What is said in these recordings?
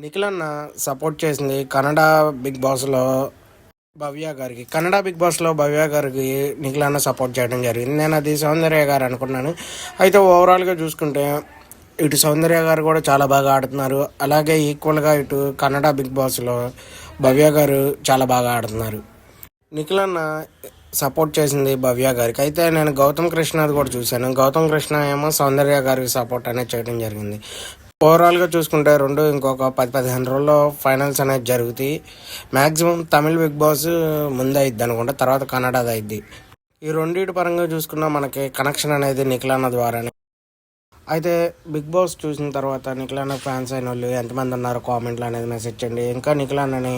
నిఖిల్ అన్న సపోర్ట్ చేసింది కన్నడ బిగ్ బాస్లో భవ్య గారికి. కన్నడ బిగ్ బాస్లో భవ్య గారికి నిఖిల్ అన్న సపోర్ట్ చేయడం జరిగింది. నేను అది సౌందర్య గారు అనుకున్నాను. అయితే ఓవరాల్గా చూసుకుంటే ఇటు సౌందర్య గారు కూడా చాలా బాగా ఆడుతున్నారు. అలాగే ఈక్వల్గా ఇటు కన్నడ బిగ్ బాస్లో భవ్య గారు చాలా బాగా ఆడుతున్నారు. నిఖిల్ అన్న సపోర్ట్ చేసింది భవ్య గారికి. అయితే నేను గౌతమ్ కృష్ణది కూడా చూశాను. గౌతమ్ కృష్ణ ఏమో సౌందర్య గారికి సపోర్ట్ అనేది చేయడం జరిగింది. ఓవరాల్గా చూసుకుంటే ఇంకొక 10-15 రోజుల్లో ఫైనల్స్ అనేది జరుగుతాయి. మ్యాక్సిమం తమిళ్ బిగ్ బాస్ ముందు అయిద్ది అనుకుంటా, తర్వాత కన్నడది అయిద్ది. ఈ రెండింటి పరంగా చూసుకున్నా మనకి కనెక్షన్ అనేది నిఖిల్ అన్న ద్వారానే. అయితే బిగ్ బాస్ చూసిన తర్వాత నిఖిల్ అన్న ఫ్యాన్స్ అయిన వాళ్ళు ఎంతమంది ఉన్నారు కామెంట్లు అనేది మెసేజ్ చేయండి. ఇంకా నిఖిల్ అన్నని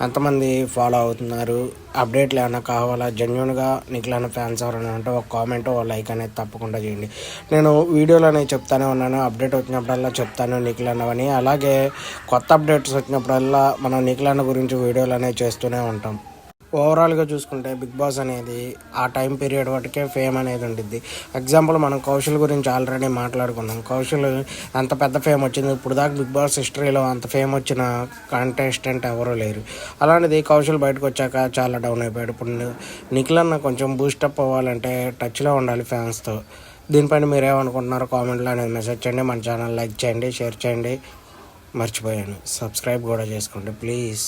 ఎంతమంది ఫాలో అవుతున్నారు, అప్డేట్లు ఏమైనా కావాలా, జెన్యున్గా నిఖిల్ అన్న ఫ్యాన్స్ ఎవరైనా ఉంటే ఒక కామెంట్ ఒక లైక్ అనేది తప్పకుండా చేయండి. నేను వీడియోలు అనేవి చెప్తానే ఉన్నాను, అప్డేట్ వచ్చినప్పుడల్లా చెప్తాను నిఖిల్ అన్నవని. అలాగే కొత్త అప్డేట్స్ వచ్చినప్పుడల్లా మనం నిఖిల్ అన్న గురించి వీడియోలు అనేవి చేస్తూనే ఉంటాం. ఓవరాల్గా చూసుకుంటే బిగ్ బాస్ అనేది ఆ టైం పీరియడ్ వాటికే ఫేమ్ అనేది ఉంటుంది. ఎగ్జాంపుల్ మనం కౌశల్ గురించి ఆల్రెడీ మాట్లాడుకున్నాం. కౌశల్ అంత పెద్ద ఫేమ్ వచ్చింది. ఇప్పుడు దాకా బిగ్ బాస్ హిస్టరీలో అంత ఫేమ్ వచ్చిన కంటెస్టెంట్ ఎవరూ లేరు. అలాంటిది కౌశల్ బయటకు వచ్చాక చాలా డౌన్ అయిపోయాడు. ఇప్పుడు నిఖిల్ అన్న కొంచెం బూస్టప్ అవ్వాలంటే టచ్లో ఉండాలి ఫ్యాన్స్తో. దీనిపైన మీరేమనుకుంటున్నారో కామెంట్లో అనేది మెసేజ్ చేయండి. మన ఛానల్ లైక్ చేయండి, షేర్ చేయండి. మర్చిపోయాను, సబ్స్క్రైబ్ కూడా చేసుకోండి ప్లీజ్.